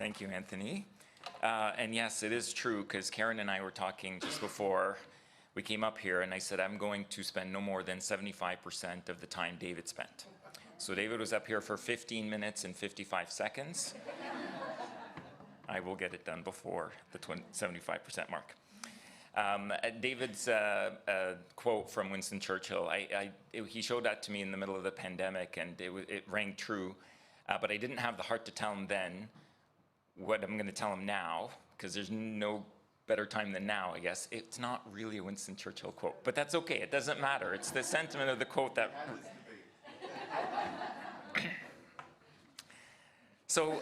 Thank you, Anthony. And yes, it is true, because Karen and I were talking just before we came up here, and I said I'm going to spend no more than 75% of the time David spent. So David was up here for 15 minutes and 55 seconds. I will get it done before the 75% mark. David's quote from Winston Churchill, he showed that to me in the middle of the pandemic, and it rang true, but I didn't have the heart to tell him then what I'm going to tell him now, because there's no better time than now, I guess. It's not really a Winston Churchill quote, but that's okay. It doesn't matter. It's the sentiment of the quote that... So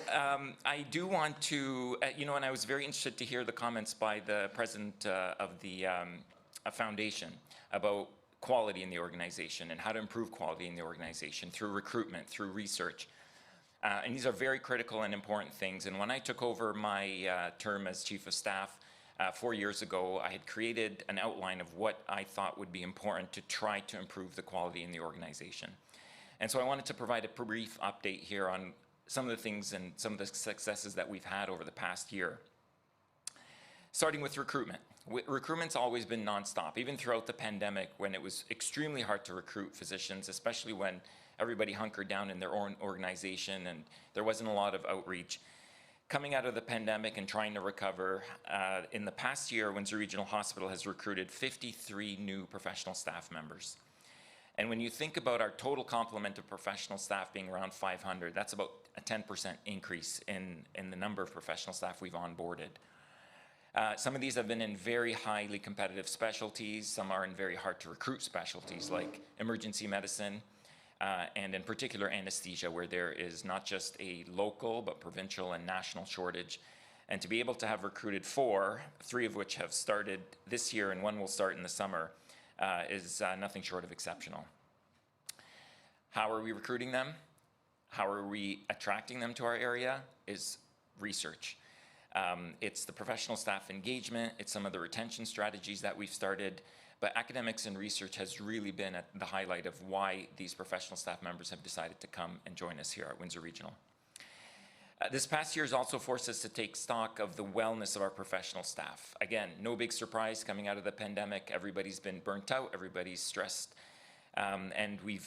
I do want to, and I was very interested to hear the comments by the president of the foundation about quality in the organization and how to improve quality in the organization through recruitment, through research. And these are very critical and important things. And when I took over my term as Chief of Staff 4 years ago, I had created an outline of what I thought would be important to try to improve the quality in the organization. And so I wanted to provide a brief update here on some of the things and some of the successes that we've had over the past year. Starting with recruitment. Recruitment's always been nonstop, even throughout the pandemic, when it was extremely hard to recruit physicians, especially when everybody hunkered down in their own organization and there wasn't a lot of outreach. Coming out of the pandemic and trying to recover, in the past year, Windsor Regional Hospital has recruited 53 new professional staff members. And when you think about our total complement of professional staff being around 500, that's about a 10% increase in the number of professional staff we've onboarded. Some of these have been in very highly competitive specialties. Some are in very hard to recruit specialties like emergency medicine, and in particular anesthesia, where there is not just a local but provincial and national shortage. And to be able to have recruited 4, 3 of which have started this year and 1 will start in the summer, is nothing short of exceptional. How are we recruiting them? How are we attracting them to our area? Is research. It's the professional staff engagement, it's some of the retention strategies that we've started, but academics and research has really been at the highlight of why these professional staff members have decided to come and join us here at Windsor Regional. This past year has also forced us to take stock of the wellness of our professional staff. Again, no big surprise coming out of the pandemic. Everybody's been burnt out, everybody's stressed, and we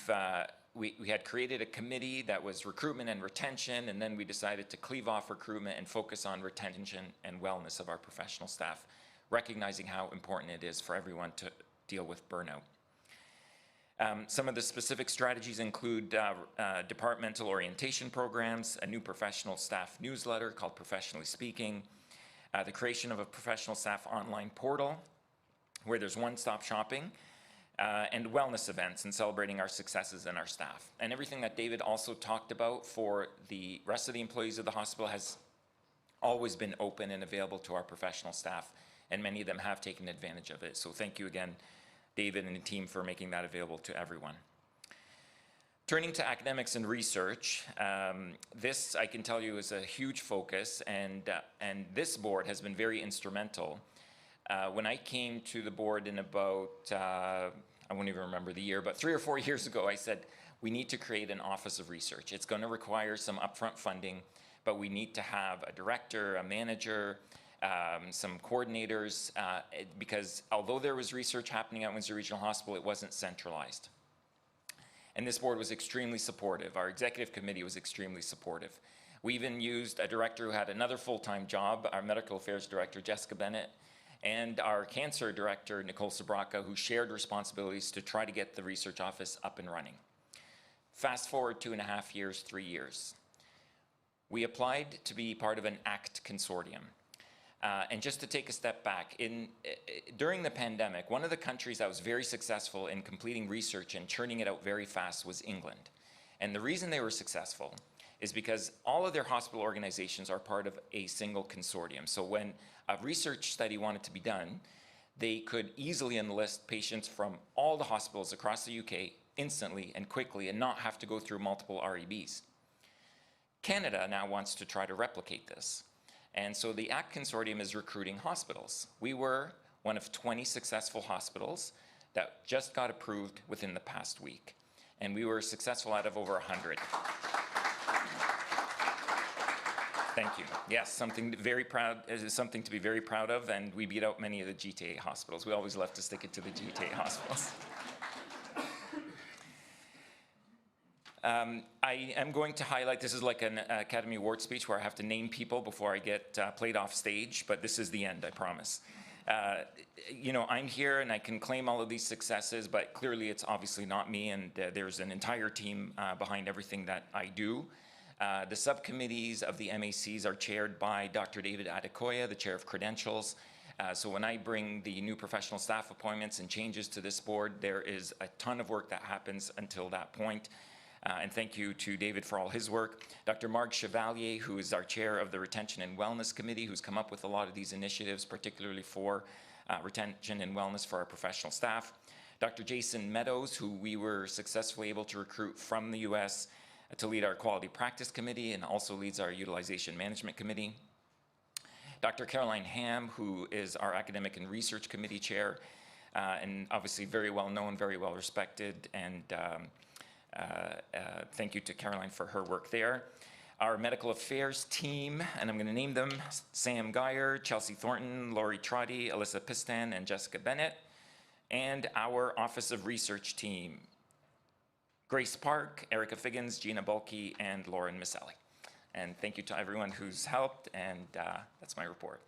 had created a committee that was recruitment and retention, and then we decided to cleave off recruitment and focus on retention and wellness of our professional staff, recognizing how important it is for everyone to deal with burnout. Some of the specific strategies include departmental orientation programs, a new professional staff newsletter called Professionally Speaking, the creation of a professional staff online portal where there's one-stop shopping, and wellness events and celebrating our successes and our staff. And everything that David also talked about for the rest of the employees of the hospital has always been open and available to our professional staff, and many of them have taken advantage of it. So thank you again, David and the team, for making that available to everyone. Turning to academics and research, this, I can tell you, is a huge focus, and this board has been very instrumental. When I came to the board in about, I won't even remember the year, but 3 or 4 years ago, I said, we need to create an office of research. It's going to require some upfront funding, but we need to have a director, a manager, some coordinators, because although there was research happening at Windsor Regional Hospital, it wasn't centralized. And this board was extremely supportive. Our executive committee was extremely supportive. We even used a director who had another full-time job, our medical affairs director, Jessica Bennett, and our cancer director, Nicole Sabraka, who shared responsibilities to try to get the research office up and running. Fast forward 2.5 years, 3 years. We applied to be part of an ACT consortium. And just to take a step back, during the pandemic, one of the countries that was very successful in completing research and churning it out very fast was England. And the reason they were successful is because all of their hospital organizations are part of a single consortium. So when a research study wanted to be done, they could easily enlist patients from all the hospitals across the UK instantly and quickly and not have to go through multiple REBs. Canada now wants to try to replicate this. And so the ACT consortium is recruiting hospitals. We were one of 20 successful hospitals that just got approved within the past week. And we were successful out of over 100. Thank you. Yes, something very proud, something to be very proud of, and we beat out many of the GTA hospitals. We always love to stick it to the GTA hospitals. I am going to highlight, this is like an Academy Award speech where I have to name people before I get played off stage, but this is the end, I promise. You know, I'm here and I can claim all of these successes, but clearly it's obviously not me, and there's an entire team behind everything that I do. The subcommittees of the MACs are chaired by Dr. David Adekoya, the chair of credentials. So when I bring the new professional staff appointments and changes to this board, there is a ton of work that happens until that point. And thank you to David for all his work. Dr. Marg Chevalier, who is our chair of the Retention and Wellness Committee, who's come up with a lot of these initiatives, particularly for retention and wellness for our professional staff. Dr. Jason Meadows, who we were successfully able to recruit from the US to lead our Quality Practice Committee and also leads our Utilization Management Committee. Dr. Caroline Ham, who is our Academic and Research Committee chair, and obviously very well known, very well respected, and thank you to Caroline for her work there. Our medical affairs team, and I'm going to name them, Sam Geyer, Chelsea Thornton, Laurie Trotty, Alyssa Pistan, and Jessica Bennett. And our Office of Research team, Grace Park, Erica Figgins, Gina Bulkey, and Lauren Maselli. And thank you to everyone who's helped, and that's my report.